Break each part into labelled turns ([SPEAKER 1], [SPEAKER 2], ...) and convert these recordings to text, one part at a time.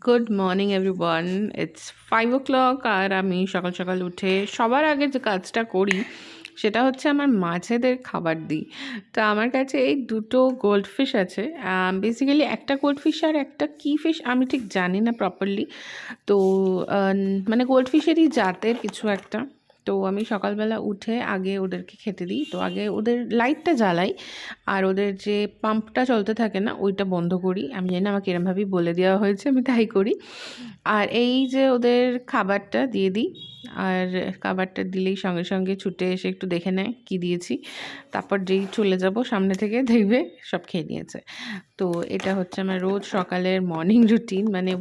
[SPEAKER 1] Good morning everyone. It's 5 o'clock আর আমি সকাল সকাল উঠে সবার আগে যে কাজটা করি সেটা হচ্ছে আমার মাছেদের খাবার দিই। তো আমার কাছে এই দুটো গোল্ড ফিশ আছে। বেসিক্যালি একটা গোল্ড ফিশ আর একটা কী ফিশ আমি ঠিক জানি না প্রপারলি। তো মানে গোল্ড ফিশেরই জাতের কিছু একটা। তো আমি সকালবেলা উঠে আগে ওদেরকে খেতে দিই। তো আগে ওদের লাইটটা জ্বালাই আর ওদের যে পাম্পটা চলতে থাকে না ওইটা বন্ধ করি। আমি জানি না আমাকে এরমভাবেই বলে দেওয়া হয়েছে, আমি তাই করি। আর এই যে ওদের খাবারটা দিয়ে দিই, আর খাবারটা দিলেই সঙ্গে সঙ্গে ছুটে এসে একটু দেখে নেয় কী দিয়েছি। তারপর যেই চলে যাব সামনে থেকে দেখবে সব খেয়ে নিয়েছে। তো এটা হচ্ছে আমার রোজ সকালের মর্নিং রুটিন। মানে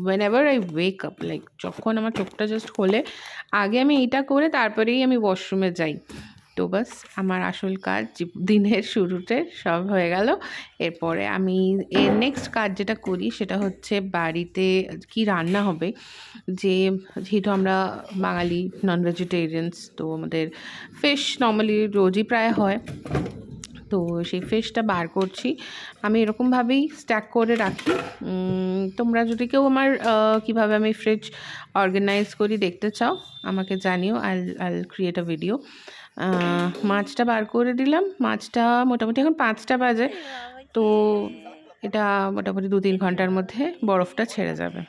[SPEAKER 1] whenever I wake up, like যখন আমার চোখটা জাস্ট খোলে আগে আমি এইটা করে তারপরেই আমি ওয়াশরুমে যাই। তো বাস আমার আসল কাজ দিনের শুরুতে সব হয়ে গেল। এরপরে আমি নেক্সট কাজ যেটা করি সেটা হচ্ছে বাড়িতে কি রান্না হবে। যেহেতু আমরা বাঙালি নন ভেজিটেরিয়ানস, তো আমাদের ফিশ নর্মালি রোজই প্রায় হয়। তো সেই ফিশটা বার করছি। আমি এরকমভাবেই স্ট্যাক করে রাখি। তোমরা যদি কেউ আমার কীভাবে আমি ফ্রিজ অর্গানাইজ করি দেখতে চাও আমাকে জানিও, আইল ক্রিয়েট আ ভিডিও। মাছটা বার করে দিলাম। মাছটা মোটামুটি এখন 5টা বাজে। তো এটা মোটামুটি 2-3 ঘন্টার মধ্যে বরফটা ছেড়ে যাবে।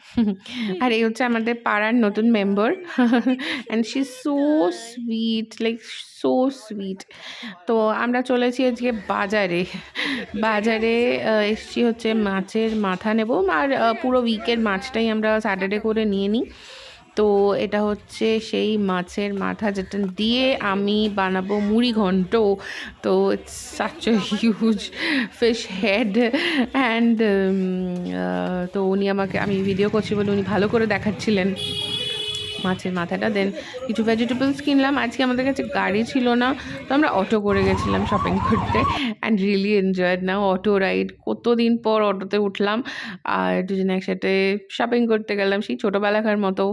[SPEAKER 1] আর এই হচ্ছে আমাদের পাড়ার নতুন member and she is so sweet, like so sweet. তো আমরা চলেছি আজকে বাজারে। বাজারে এসছি হচ্ছে মাছের মাথা নেব। আর পুরো উইকের মাছটাই আমরা স্যাটারডে করে নিয়ে নিই। তো এটা হচ্ছে সেই মাছের মাথা যেটা দিয়ে আমি বানাবো মুড়ি ঘন্ট। তো it's such a huge fish head and তো আমি ভিডিও করছি বলে উনি ভালো করে দেখাচ্ছিলেন মাছের মাথাটা। দেন কিছু ভেজিটেবলস কিনলাম। আজকে আমাদের কাছে গাড়ি ছিল না, তো আমরা অটো করে গেছিলাম শপিং করতে and really enjoyed now auto ride. কতদিন পর অটোতে উঠলাম আর দুজনে একসাথে শপিং করতে গেলাম সেই ছোটোবেলাকার মতো।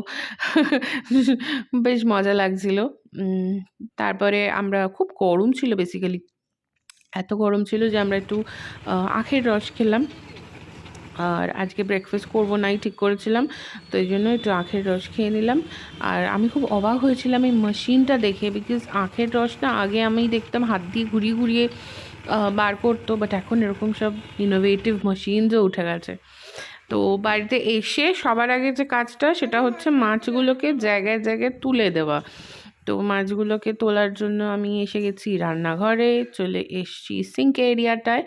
[SPEAKER 1] বেশ মজা লাগছিল। তারপরে আমরা খুব গরম ছিল, বেসিক্যালি এত গরম ছিল যে আমরা একটু আখের রস খেলাম। আর আজকে ব্রেকফাস্ট করবো নাই ঠিক করেছিলাম, তো এই জন্য একটু আখের রস খেয়ে নিলাম। আর আমি খুব অবাক হয়েছিলাম এই মেশিনটা দেখে, বিকজ আখের রস না আগে আমি দেখতাম হাত দিয়ে ঘুরিয়ে ঘুরিয়ে বার করতো, বাট এখন এরকম সব ইনোভেটিভ মেশিনসও উঠে গেছে। তো বাড়িতে এসে সবার আগে যে কাজটা সেটা হচ্ছে মাছগুলোকে জায়গায় জায়গায় তুলে দেওয়া। তো মাছগুলোকে তোলার জন্য আমি এসে গেছি রান্নাঘরে, চলে এসছি সিঙ্ক এরিয়াটায়।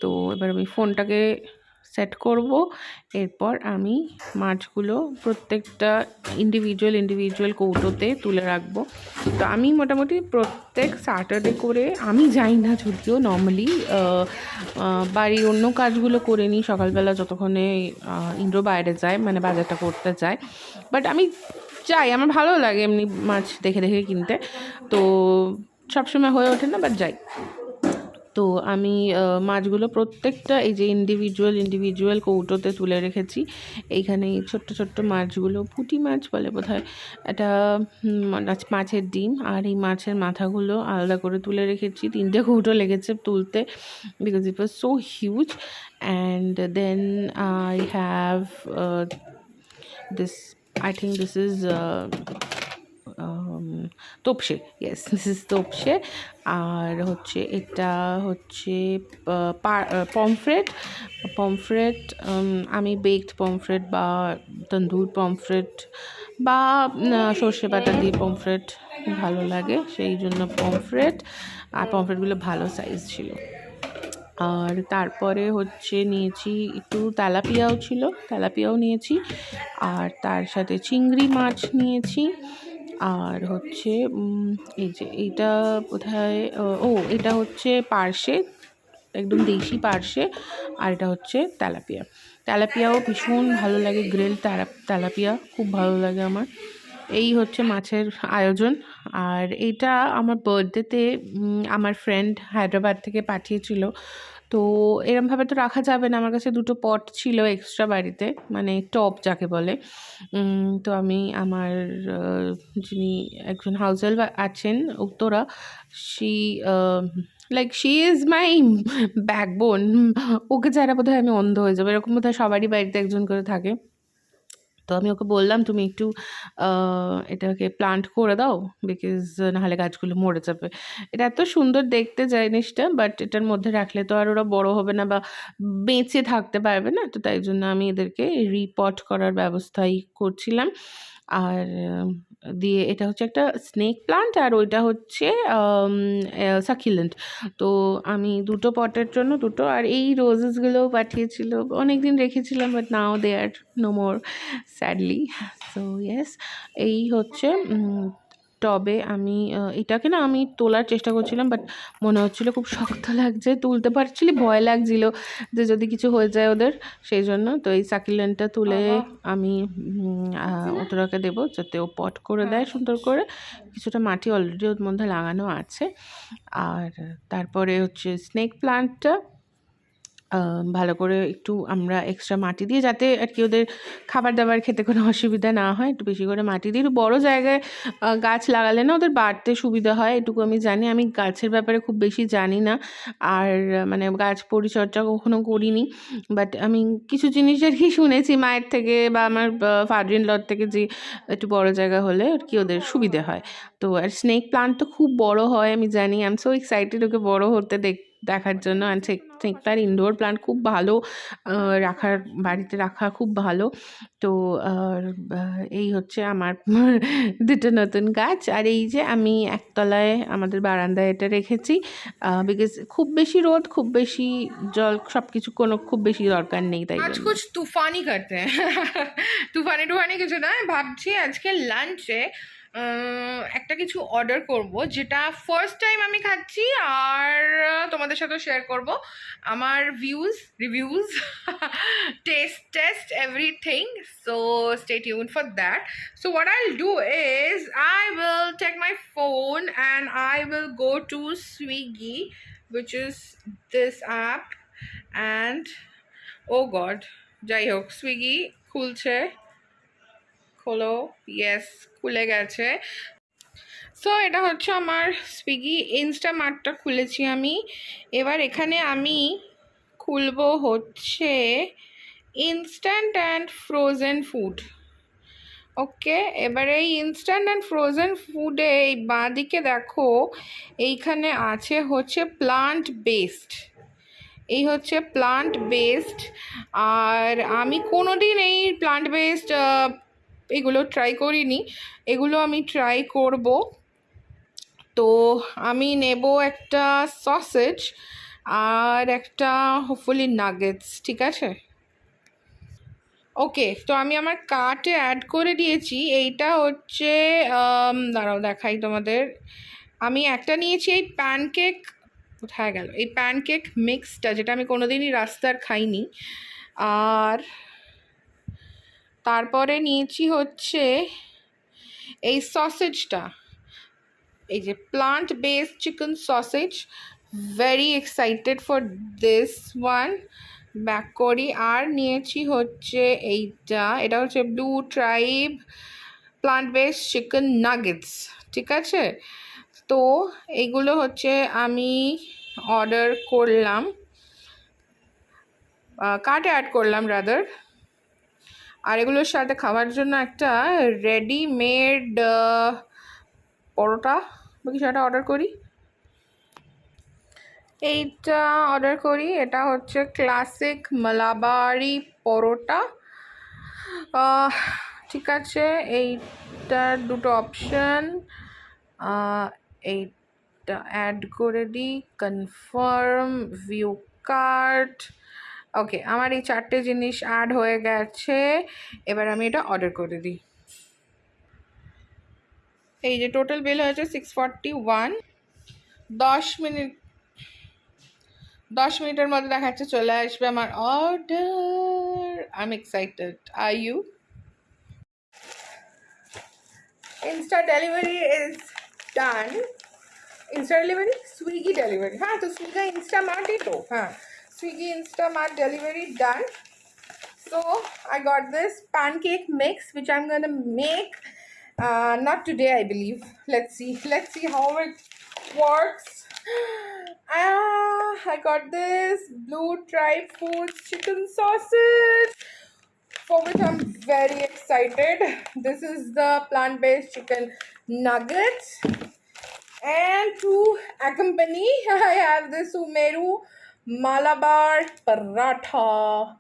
[SPEAKER 1] তো এবার আমি ফোনটাকে সেট করব। এরপর আমি মাছগুলো প্রত্যেকটা ইন্ডিভিজুয়াল কৌটোতে তুলে রাখবো। তো আমি মোটামুটি প্রত্যেক স্যাটারডে করে আমি যাই না, যদিও নর্মালি বাড়ির অন্য কাজগুলো করে নিই সকালবেলা যতক্ষণে ইন্দ্র বাইরে যায়, মানে বাজারটা করতে যায়। বাট আমি যাই, আমার ভালো লাগে এমনি মাছ দেখে দেখে কিনতে। তো সবসময় হয়ে ওঠে না, বাট যাই। তো আমি মাছগুলো প্রত্যেকটা এই যে ইন্ডিভিজুয়াল কৌটোতে তুলে রেখেছি। এইখানে ছোট্ট ছোট্ট মাছগুলো পুঁটি মাছ বলে বোধহয়, এটা মাছের ডিম। আর এই মাছের মাথাগুলো আলাদা করে তুলে রেখেছি। 3টে কৌটো লেগেছে তুলতে, because it was so huge. And then I have this, I think this is Topshe, yes this is Topshe. আর হচ্ছে এটা হচ্ছে পমফ্রেট। আমি বেকড পমফ্রেট বা তন্দুর পমফ্রেট বা সর্ষে বাটা দিয়ে পমফ্রেট ভালো লাগে, সেই জন্য পমফ্রেট। আর পমফ্রেটগুলো ভালো সাইজ ছিল। আর তারপরে হচ্ছে নিয়েছি একটু তেলাপিয়াও নিয়েছি। আর তার সাথে চিংড়ি মাছ নিয়েছি। আর হচ্ছে এই যে এইটা বোধহয় এটা হচ্ছে পার্শে, একদম দেশি পার্শে। আর এটা হচ্ছে তেলাপিয়াও ভীষণ ভালো লাগে, গ্রিল তেলাপিয়া খুব ভালো লাগে আমার। এই হচ্ছে মাছের আয়োজন। আর এইটা আমার বার্থডেতে আমার ফ্রেন্ড হায়দ্রাবাদ থেকে পাঠিয়েছিল। তো এরমভাবে তো রাখা যাবে না, আমার কাছে 2টো পট ছিল এক্সট্রা বাড়িতে, মানে টপ যাকে বলে। তো আমি আমার যিনি একজন হাউস হেল্প আছেন Uttara, she is my backbone. ওকে ছাড়া বোধহয় আমি অন্ধ হয়ে যাবো, এরকম বোধহয় সবারই বাড়িতে একজন করে থাকে। তো আমি ওকে বললাম তুমি একটু এটাকে প্লান্ট করে দাও, বিকজ নাহলে গাছগুলো মরে যাবে। এটা এত সুন্দর দেখতে জিনিসটা, বাট এটার মধ্যে রাখলে তো আর ওরা বড় হবে না বা বেঁচে থাকতে পারবে না। তো তাই জন্য আমি এদেরকে রিপট করার ব্যবস্থাই করছিলাম। আর দিয়ে এটা হচ্ছে একটা স্নেক প্লান্ট, আর ওইটা হচ্ছে সাকিলেন্ট। তো আমি দুটো পটের জন্য দুটো, আর এই রোজেসগুলোও পাঠিয়েছিল, অনেকদিন রেখেছিলাম, but now they are no more sadly. So yes, এই হচ্ছে টবে আমি এটাকে না আমি তোলার চেষ্টা করছিলাম, বাট মনে হচ্ছিলো খুব শক্ত লাগছে, তুলতে পারছিলি, ভয় লাগছিল যে যদি কিছু হয়ে যায় ওদের, সেই জন্য। তো এই সাকিলেন্টটা তুলে আমি ওদেরকে দেবো যাতে ও পট করে দেয় সুন্দর করে। কিছুটা মাটি অলরেডি ওর মধ্যে লাগানো আছে। আর তারপরে হচ্ছে স্নেক প্লান্টটা ভালো করে একটু আমরা এক্সট্রা মাটি দিয়ে, যাতে আর কি ওদের খাবার দাবার খেতে কোনো অসুবিধা না হয়, একটু বেশি করে মাটি দিয়ে। একটু বড়ো জায়গায় গাছ লাগালে না ওদের বাড়তে সুবিধা হয়, এটুকু আমি জানি। আমি গাছের ব্যাপারে খুব বেশি জানি না, আর মানে গাছ পরিচর্যা কখনো করিনি, বাট আমি কিছু জিনিস আর কি শুনেছি মায়ের থেকে বা আমার ফাদার ইন লর থেকে, যে একটু বড়ো জায়গা হলে আর কি ওদের সুবিধে হয়। তো আর স্নেক প্লান্ট তো খুব বড় হয় আমি জানি, আই এম সো এক্সাইটেড ওকে বড় হতে দেখার জন্য। আর স্নেক প্লান্ট, ইনডোর প্লান্ট খুব ভালো রাখার, বাড়িতে রাখা খুব ভালো। তো এই হচ্ছে আমার দুটো নতুন গাছ। আর এই যে আমি একতলায় আমাদের বারান্দায় এটা রেখেছি, বিকজ খুব বেশি রোদ, খুব বেশি জল, সব কিছু কোনো খুব বেশি দরকার নেই, তাই আজ কুছ তুফানি করতে তুফানি টুফানি কিছু নয়, ভাবছি আজকে লাঞ্চে একটা কিছু অর্ডার করব, যেটা ফার্স্ট টাইম আমি খাচ্ছি, আর তোমাদের সাথে শেয়ার করব আমার reviews test everything. So stay tune for that. So what I'll do is I will take my phone and I will go to Swiggy, which is this app, and oh god, যাই হোক Swiggy খুলছে, খোলো, yes খুলে গেছে। So এটা হচ্ছে আমার Swiggy ইনস্টামার্টটা খুলেছি আমি। এবার এখানে আমি খুলবো হচ্ছে ইনস্ট্যান্ট অ্যান্ড ফ্রোজেন ফুড। ওকে, এবারে এই ইনস্ট্যান্ট অ্যান্ড ফ্রোজেন ফুডে এই বাঁদিকে দেখো এইখানে আছে হচ্ছে প্লান্ট বেসড, এই হচ্ছে প্লান্ট বেসড। আর আমি কোনো দিন এই প্লান্ট বেসড এগুলো ট্রাই করিনি, এগুলো আমি ট্রাই করব। তো আমি নেব একটা সসেজ আর একটা হোপফুলি নাগেটস, ঠিক আছে? ওকে, তো আমি আমার কার্টে অ্যাড করে দিয়েছি। এইটা হচ্ছে দাঁড়াও দেখাই তোমাদের, আমি একটা নিয়েছি এই প্যানকেক, কোথায় গেল এই প্যানকেক মিক্সটা, যেটা আমি কোনোদিনই রাস্তার খাইনি। আর তারপরে নিয়েছি হচ্ছে এই সসেজটা, এই যে plant based chicken sausage, very excited for this one. Back করি, আর নিয়েছি হচ্ছে এইটা, এটা হচ্ছে blue tribe plant based chicken nuggets, ঠিক আছে? তো এইগুলো হচ্ছে আমি অর্ডার করলাম, কার্টে অ্যাড করলাম রাদার। আর এগুলোর সাথে খাওয়ার জন্য একটা রেডিমেড পরোটা বা কিছু একটা অর্ডার করি। এইটা অর্ডার করি, এটা হচ্ছে ক্লাসিক মালাবারি পরোটা, ঠিক আছে? এইটার দুটো অপশান, এইটা অ্যাড করে দিই, কনফার্ম, ভিউ কার্ট। ওকে, আমার এই চারটে জিনিস অ্যাড হয়ে গেছে। এবার আমি এটা অর্ডার করে দিই। এই যে টোটাল বিল হয়েছে 641। 10 মিনিটের মধ্যে দেখাচ্ছে চলে আসবে আমার order. I am excited, are you? Insta delivery is done. Insta delivery, Swiggy delivery, হ্যাঁ তো সুইগি ইনস্টামার্টই তো, হ্যাঁ Swiggy Instamart delivery done. So I got this pancake mix which I'm gonna make not today, I believe. Let's see how it works. I got this Blue Tribe Foods chicken sausage. for which I'm very excited. This is the plant-based chicken nuggets. And to accompany, I have this Umeru Malabar paratha.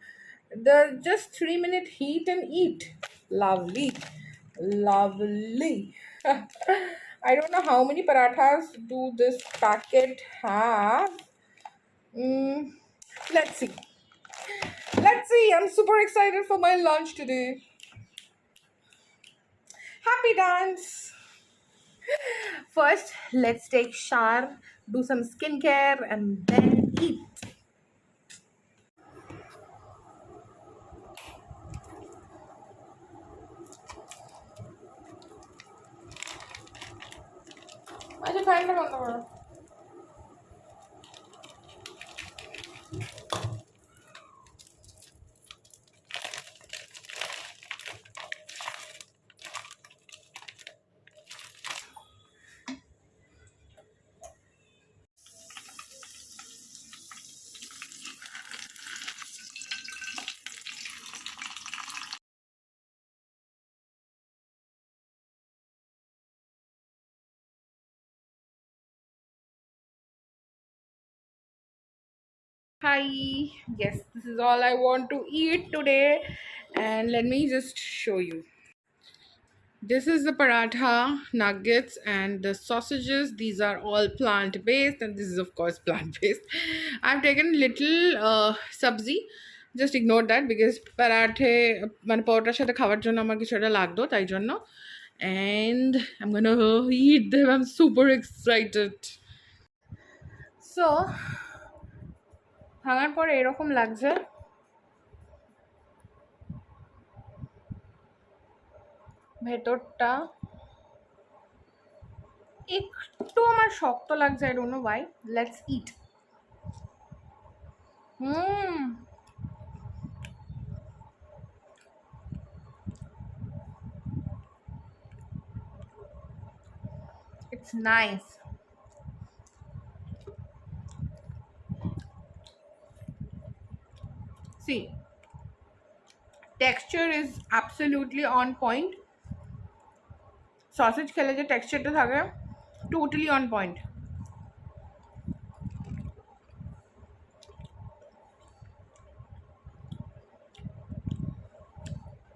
[SPEAKER 1] The just 3-minute heat and eat. Lovely. Lovely. I don't know how many parathas do this packet have. Let's see. Let's see. I'm super excited for my lunch today. Happy dance. First, let's take shower, do some skincare, and then eat. আচ্ছা ফ্যানটা বন্ধ করো Hi, yes, this is all I want to eat today, and let me just show you. This is the paratha nuggets and the sausages. These are all plant based, and this is of course plant based. I've taken little sabzi. Just ignore that because parathe মানে পরোটার সাথে খাওয়ার জন্য আমার কিছু একটা লাগতো তাই জন্য, and I'm gonna eat them. I'm super excited. So ভাঙার পরে এরকম লাগছে, ভেতরটা একটু আমার শক্ত লাগছে, I don't know Y. Let's eat. It's nice. See, texture is absolutely on point. Sausage খেলে যে টেক্সচারটা থাকে totally on point.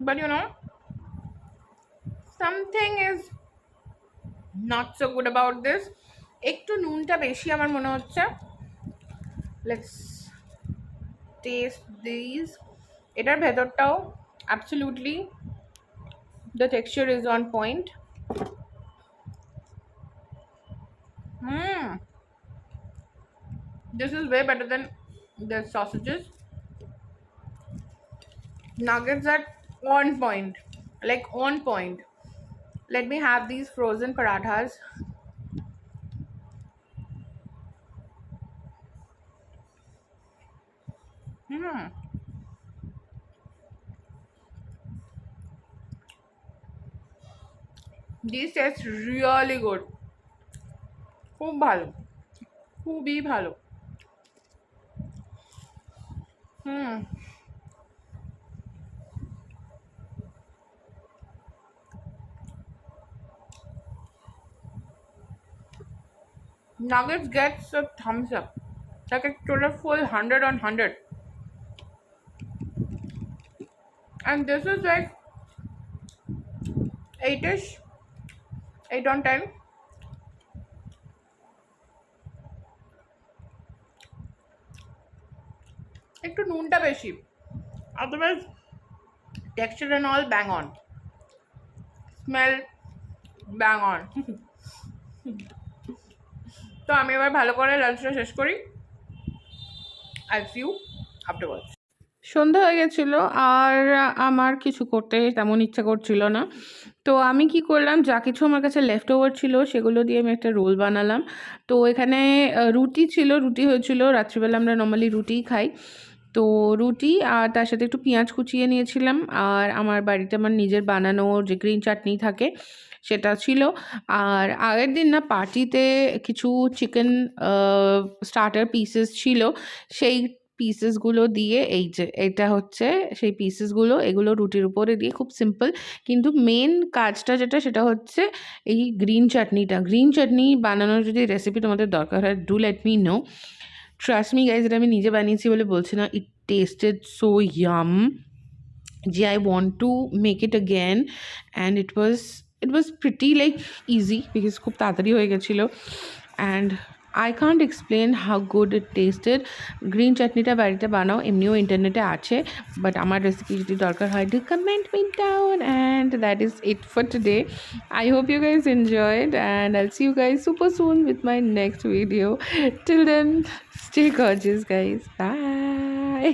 [SPEAKER 1] But you know, something is not so good about this. একটু নুনটা বেশি আমার মনে হচ্ছে। Let's taste these. এটার ভেতরটাও absolutely the texture is on point. This is way better than the sausages. Nuggets are on point, like on point. Let me have these frozen parathas. These taste really good. খুব ভালো, খুবই ভালো। Nuggets gets a thumbs up, like a total full 100 on 100. And this is like 8ish, 8 on 10. একটু নুনটা বেশি, otherwise texture and all bang on, smell bang on. তো আমি এবার ভালো করে লাঞ্চটা শেষ করি। I'll see you afterwards. সন্ধ্যা হয়ে গেছিলো আর আমার কিছু করতে তেমন ইচ্ছা করছিল না, তো আমি কি করলাম, যা কিছু আমার কাছে লেফট ওভার ছিল সেগুলো দিয়ে আমি একটা রোল বানালাম। তো এখানে রুটি ছিল, রুটি হয়েছিল, রাত্রিবেলা আমরা নর্মালি রুটিই খাই। তো রুটি আর তার সাথে একটু পেঁয়াজ কুচিয়ে নিয়েছিলাম, আর আমার বাড়িতে আমার নিজের বানানো যে গ্রিন চাটনি থাকে সেটা ছিল। আর আগের দিন না পার্টিতে কিছু চিকেন স্টার্টার পিসেস ছিল, সেই পিসেসগুলো দিয়ে এই যে এটা হচ্ছে সেই পিসেসগুলো, এগুলো রুটির উপরে দিয়ে খুব সিম্পল। কিন্তু মেন কাজটা যেটা সেটা হচ্ছে এই গ্রিন চাটনি বানানোর যদি রেসিপি তোমাদের দরকার হয়, do let me no. Trust me guys, এটা আমি নিজে বানিয়েছি বলে বলছি না, ইট টেস্টেড সো ইয়াম যে I want to make it again, and it was pretty like easy because খুব তাড়াতাড়ি হয়ে গেছিলো, and I can't explain how good it tasted. Green চাটনিটা বাড়িতে বানাও, এমনিও ইন্টারনেটে আছে, বাট আমার রেসিপি যদি দরকার হয় do comment me down, and that is it for today. I hope you guys enjoyed, and I'll see you guys super soon with my next video. Till then, stay gorgeous guys, bye.